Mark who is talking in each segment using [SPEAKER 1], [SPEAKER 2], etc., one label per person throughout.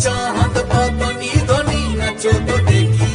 [SPEAKER 1] চাঁদ বদনি ধনি নাচো তো দেখি।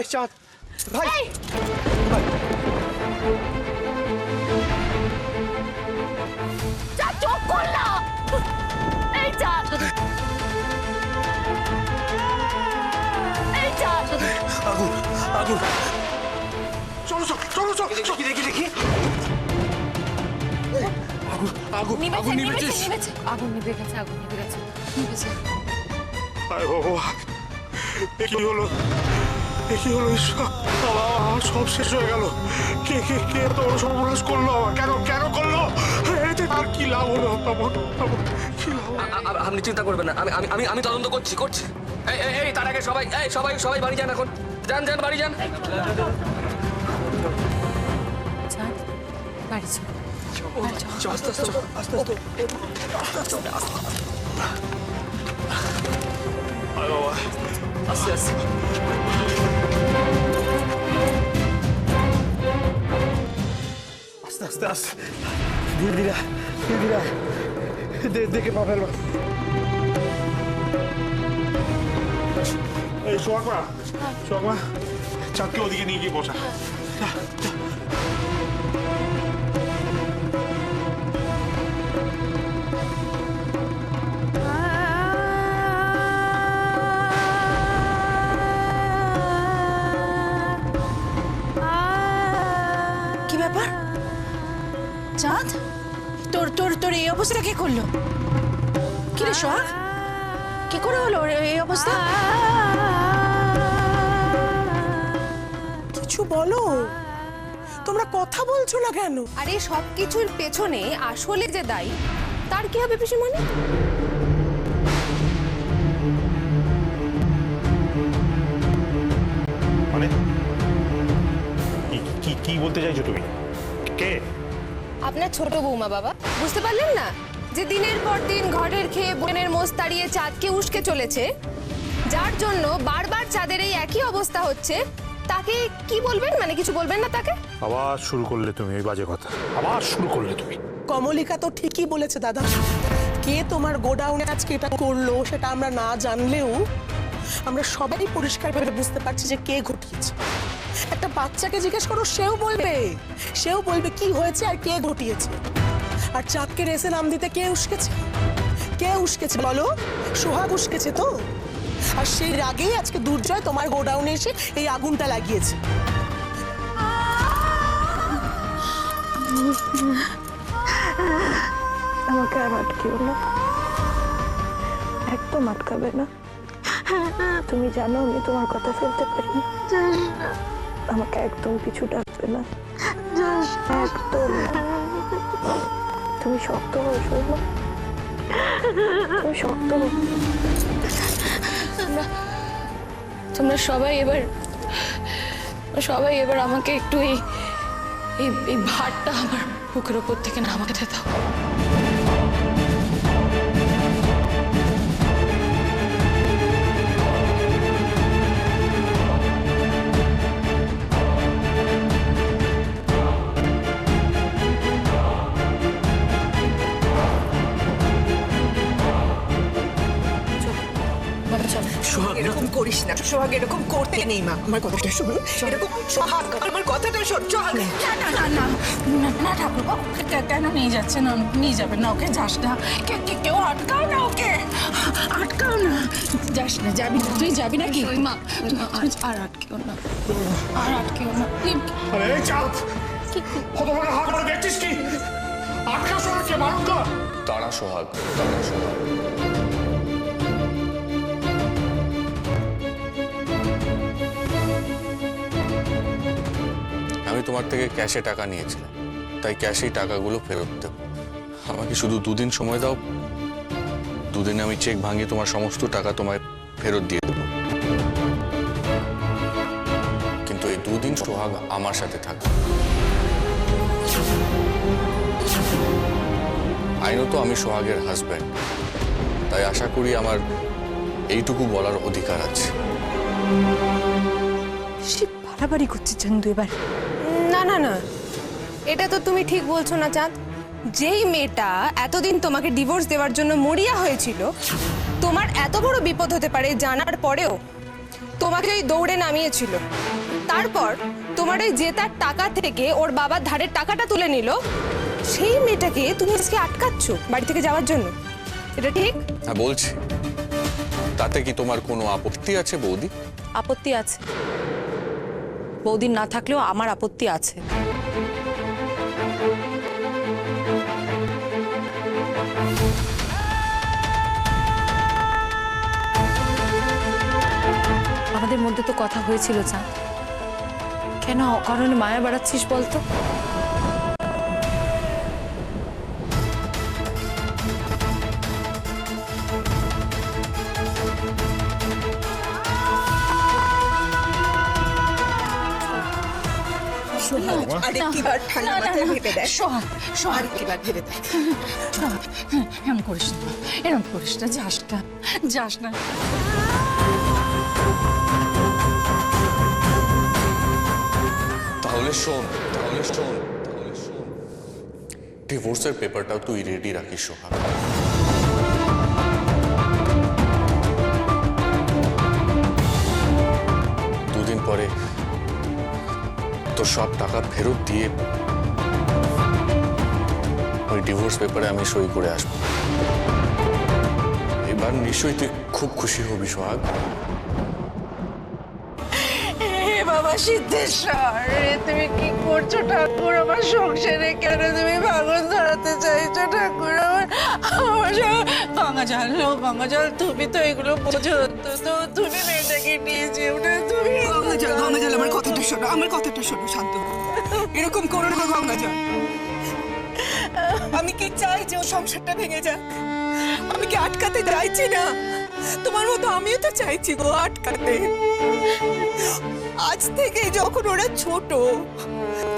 [SPEAKER 2] চাঁদ ভাই
[SPEAKER 3] চোখ করল এই চাঁদ এই চাঁদ
[SPEAKER 2] আগুন আগুন চলো চলো চলো চলো দেখি দেখি আগুন আগুন আগুন
[SPEAKER 3] নিভেছে আগুন নিভে গেছে আগুন নিভে গেছে
[SPEAKER 2] আরে বাবা কি হলো কি হলো ঈশ্বর আমার সব শেষ হয়ে গেল কে কে কে তো সর্বনাশ করলো আমার কেন কেন করলো এতে আর কি লাভ হলো কি লাভ
[SPEAKER 4] আপনি চিন্তা করবেন না আমি আমি আমি আমি তদন্ত করছি এই এই এই তার আগে সবাই এই সবাই সবাই বাড়ি যান এখন যান যান বাড়ি যান
[SPEAKER 3] বাড়ি চল
[SPEAKER 2] আস্তে আস্তে আস্তে আস্তে আরে বাবা
[SPEAKER 4] আস্তে আস্তে
[SPEAKER 2] আস্তে আস্তে আস্তে ধীরে ধীরে ধীরে ধীরে দেখে পা ফেলবা এই সোহাগমা চাঁদকে ওদিকে নিয়ে গিয়ে বসা
[SPEAKER 5] কি ব্যাপার চাঁদ তোর তোর তোর এই অবস্থা কে করলো কি রে সোহাগ কি করে হলো এই অবস্থা
[SPEAKER 6] কিছু বলো তোমরা কথা বলছো না কেন?
[SPEAKER 3] আরে সবকিছুর পেছনে আসলে যে দায়ী তার কি হবে পিসিমণি?
[SPEAKER 2] মানে কি কি বলতে চাইছো তুমি কে
[SPEAKER 3] আপনার ছোট বৌমা বাবা বুঝতে পারলেন না যে দিনের পর দিন ঘরের খেয়ে বোনের মোষ তাড়িয়ে চাঁদকে উস্কে চলেছে যার জন্য বারবার চাঁদের এই একই অবস্থা হচ্ছে তাকে কি বলবেন মানে কিছু বলবেন না তাকে
[SPEAKER 2] আবার শুরু করলে তুমি এই বাজে কথা আবার শুরু করলে তুমি
[SPEAKER 6] কমলিকা তো ঠিকই বলেছে দাদা কে তোমার গোডাউনে আজকে এটা করলো সেটা আমরা না জানলেও আমরা সবাই পরিষ্কারভাবে বুঝতে পারছি যে কে ঘটিয়েছে একটা বাচ্চাকে জিজ্ঞেস করো সেও বলবে কি হয়েছে আর কে ঘটিয়েছে আর চাঁদকে রেসে নাম দিতে কে উস্কেছে বলো সোহাগ উস্কেছে তো আর সেই রাগেই আজকে দুর্জয় তোমার গোডাউনে এসে এই আগুনটা লাগিয়েছে
[SPEAKER 7] আমাকে আর আটকিও না একদম আটকাবে না তুমি জানো আমি তোমার কথা ফেলতে পারি না আমাকে একদম কিছু ডাকবে না, একদম না। তুমি শক্ত হও শর্মা, তুমি শক্ত হও।
[SPEAKER 5] তোমরা সবাই এবার আমাকে একটু এই ভারটা আমার বুকের ওপর থেকে নামাতে দাও।
[SPEAKER 8] সোহাগ এরকম করিস না, সোহাগ এরকম করতে নেই মা। আমার কথাটা শুনুন, এরকম সোহাগ আমার কথাটা শোন। সোহাগ
[SPEAKER 5] না ঠাকুর, কেন নিয়ে যাচ্ছে না? নিয়ে যাবেন না, ওকে যাস না। কেউ আটকাও না, ওকে আটকাও না। যাস না, যাবি না, তুই যাবি না কি? মা আর আটকেও না, আর আটকেও না।
[SPEAKER 2] আরে চাঁদ, কত বড় হাত করে দেখছিস কি? আটকা সোহাগকে বারণ কর।
[SPEAKER 9] তারা সোহাগ, তারা সোহাগ। আমি তোমার থেকে ক্যাশে টাকা নিয়েছিলাম, তাই ক্যাশেই টাকাগুলো ফেরত দেব। আমাকে শুধু 2 দিন সময় দাও, 2 দিনে আমি চেক ভাঙিয়ে তোমার সমস্ত টাকা তোমায় ফেরত দিয়ে দেবো। কিন্তু এই 2 দিন সোহাগ আমার সাথে থাকবে। আইনত আমি সোহাগের হাজব্যান্ড, তাই আশা করি আমার এইটুকু বলার অধিকার আছে।
[SPEAKER 7] সে বাড়াবাড়ি করছে চন্দু এবার।
[SPEAKER 3] না না না, এটা তো তুমি ঠিক বলছো না চাঁদ। যেই মেয়েটা এতদিন তোমাকে ডিভোর্স দেওয়ার জন্য মরিয়া হয়েছিল, তোমার এত বড় বিপদ হতে পারে জানার পরেও তোমাকে ওই দৌড়ে নামিয়েছিল। তারপর তোমার ওই জেতার টাকা থেকে ওর বাবার ধারের টাকাটা তুলে নিল, সেই মেয়েটাকে তুমি আজকে আটকাচ্ছ বাড়ি থেকে যাওয়ার জন্য। এটা ঠিক?
[SPEAKER 9] হ্যাঁ বলছি, তাতে কি তোমার কোনো আপত্তি আছে বৌদি?
[SPEAKER 10] আপত্তি আছে, বৌদির না থাকলেও আমার আপত্তি আছে। আমাদের মধ্যে তো কথা হয়েছিল চাঁদ, কেন অকারণে মায়া বাড়াচ্ছিস বলতো?
[SPEAKER 8] আরেকটিবার ঠান্ডা মাথায় ভেবে দেখ।
[SPEAKER 5] সোহাগ, সোহাগ,
[SPEAKER 8] আরেকটিবার ভেবে দেখ।
[SPEAKER 5] সোহাগ, এরম করিস না, এরম করিস না, যাস না, যাস না।
[SPEAKER 9] তাহলে শোন, তাহলে শোন, তাহলে শোন, ডিভোর্সের পেপারটাও তুই রেডি রাখিস সোহাগ। দুদিন পরে তোর সব টাকা ফেরত দিয়ে ওই ডিভোর্স পেপারে আমি সই করে আসবো। এবার নিশ্চয়ই তুই খুব খুশি হবি সোহাগ।
[SPEAKER 5] বাবা সিদ্ধেশ্বর, তুমি কি করছো ঠাকুর? আমার সংসারে কেন তুমি ভাঙন ধরাতে চাইছো ঠাকুর? গঙ্গা জল, তুমি তো এগুলো বোঝো তো, তুমি মেয়েটাকে নিয়ে যেও না। তুমি
[SPEAKER 8] গঙ্গা জল, আমার কথাটা শোনো, আমার কথাটা শোনো, শান্ত হও। এরকম করো না গঙ্গা জল। আমি কি চাই যে ও সংসারটা ভেঙে যাক? আমি কি আটকাতে চাইছি না? তোমার মতো আমিও তো চাইছি গো আটকাতে। আজ থেকে যখন ওরা ছোট,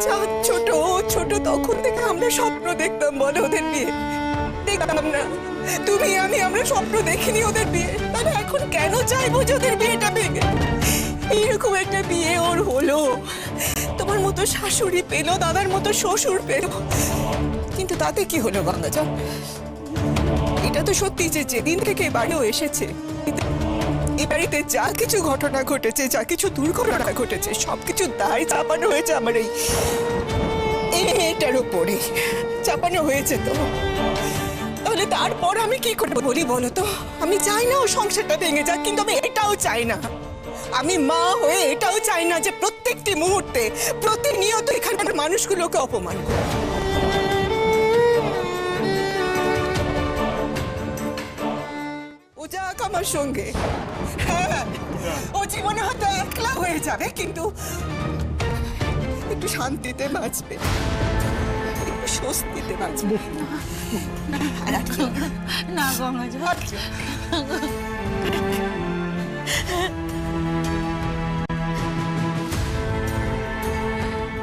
[SPEAKER 8] চাঁদ ছোট, তখন থেকে আমরা স্বপ্ন দেখতাম, বলে ওদের বিয়ে দেখতাম না? তুমি আমরা স্বপ্ন দেখিনি ওদের বিয়ে। তাহলে এখন কেন চাইবো যে ওদের বিয়েটা ভেঙে? এইরকম একটা বিয়ে ওর হলো, তোমার মতো শাশুড়ি পেলো, দাদার মতো শ্বশুর পেলো, কিন্তু তাতে কি হলো গঙ্গাজল? এটা তো সত্যি যে যেদিন থেকে বাড়িও এসেছে, এই বাড়িতে যা কিছু ঘটনা ঘটেছে, যা কিছু দুর্ঘটনা ঘটেছে, সবকিছু দায় চাপানো হয়েছে আমার এই মেয়েটার উপরে। চাপানো হয়েছে তো, তাহলে তারপর আমি কি করবো বলি বলো তো? আমি চাই না ও সংসারটা ভেঙে যাক, কিন্তু আমি এটাও চাই না, আমি মা হয়ে এটাও চাই না যে প্রত্যেকটি মুহূর্তে, প্রতিনিয়ত এখানকার মানুষগুলোকে অপমান করে। ও যাক আমার সঙ্গে, হ্যাঁ ও জীবনে হয়তো একলা হয়ে যাবে, কিন্তু একটু শান্তিতে বাঁচবে, একটু স্বস্তিতে বাঁচবে।
[SPEAKER 5] না গঙ্গা জল।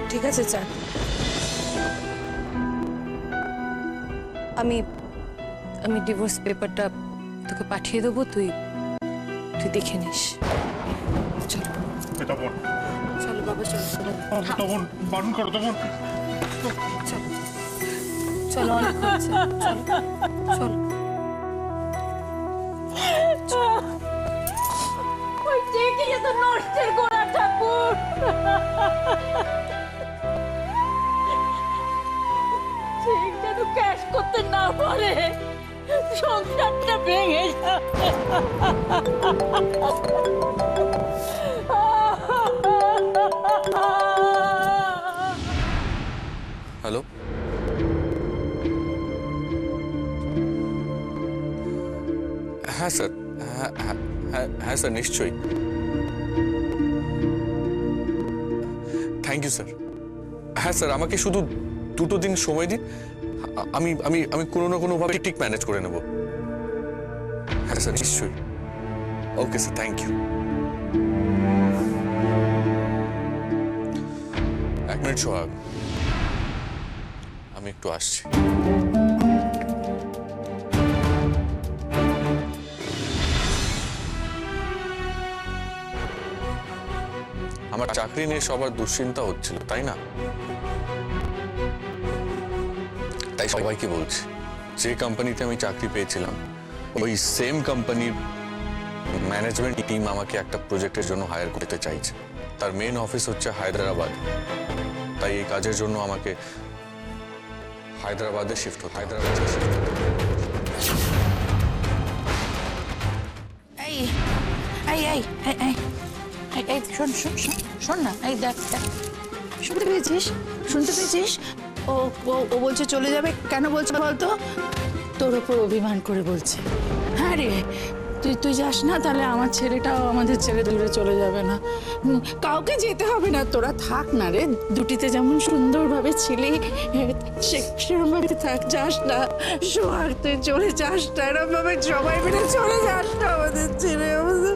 [SPEAKER 10] ঠিক আছে চাঁদ, আমি আমি ডিভোর্স পেপারটা তোকে পাঠিয়ে দেবো, তুই তুই দেখে নিস। চলো চলো বাবা, চলো চলো
[SPEAKER 2] বারণ করো তখন।
[SPEAKER 10] চলো চলো, অনেক হয়েছে, চলো চলো।
[SPEAKER 5] ওই দেখি তো নষ্টের গোড়া ঠাকুর। ঠিক যেন ক্যাশ করতে না পারে, সংসারটা ভেঙে যাবে।
[SPEAKER 9] হ্যালো, হ্যাঁ স্যার, হ্যাঁ স্যার, নিশ্চয়ই। Thank you sir. হ্যাঁ স্যার, আমাকে শুধু 2 দিন সময় দিন, আমি আমি আমি কোনো না কোনোভাবে ঠিক ম্যানেজ করে নেব। হ্যাঁ স্যার, নিশ্চয়ই। Okay sir, thank you. 1 minute Sohag, আমি একটু আসছি। আমার চাকরি নিয়ে সবার দুশ্চিন্তা হচ্ছিল, তাই না? তাই সবাইকে বলছি, যে কোম্পানিতে আমি চাকরি পেয়েছিলাম ওই সেম কোম্পানির ম্যানেজমেন্ট টিম আমাকে একটা প্রজেক্টের জন্য হায়ার করতে চাইছে। তার মেন অফিস হচ্ছে হায়দ্রাবাদ, তাই এই কাজের জন্য আমাকে হায়দ্রাবাদে শিফট হতে
[SPEAKER 5] এই এই এই এই এই এই শোন শোন শোন শোন না, এই দেখ দেখ, শুনতে পেয়েছিস? শুনতে পেয়েছিস? ও ও ও বলছে চলে যাবে। কেন বলছে বলতো? তোর ওপর অভিমান করে বলছে। হ্যাঁ রে, তুই যাস না, তাহলে আমার ছেলেটাও আমাদের ছেড়ে দূরে চলে যাবে না। কাউকে যেতে হবে না, তোরা থাক না রে, দুটিতে যেমন সুন্দরভাবে ছিলি সেরকমভাবে থাক, যাস না। সোহাগ, তুই চলে যাস না, এরকম ভাবে সবাই মিলে চলে যাস না আমাদের ছেড়ে। আমাদের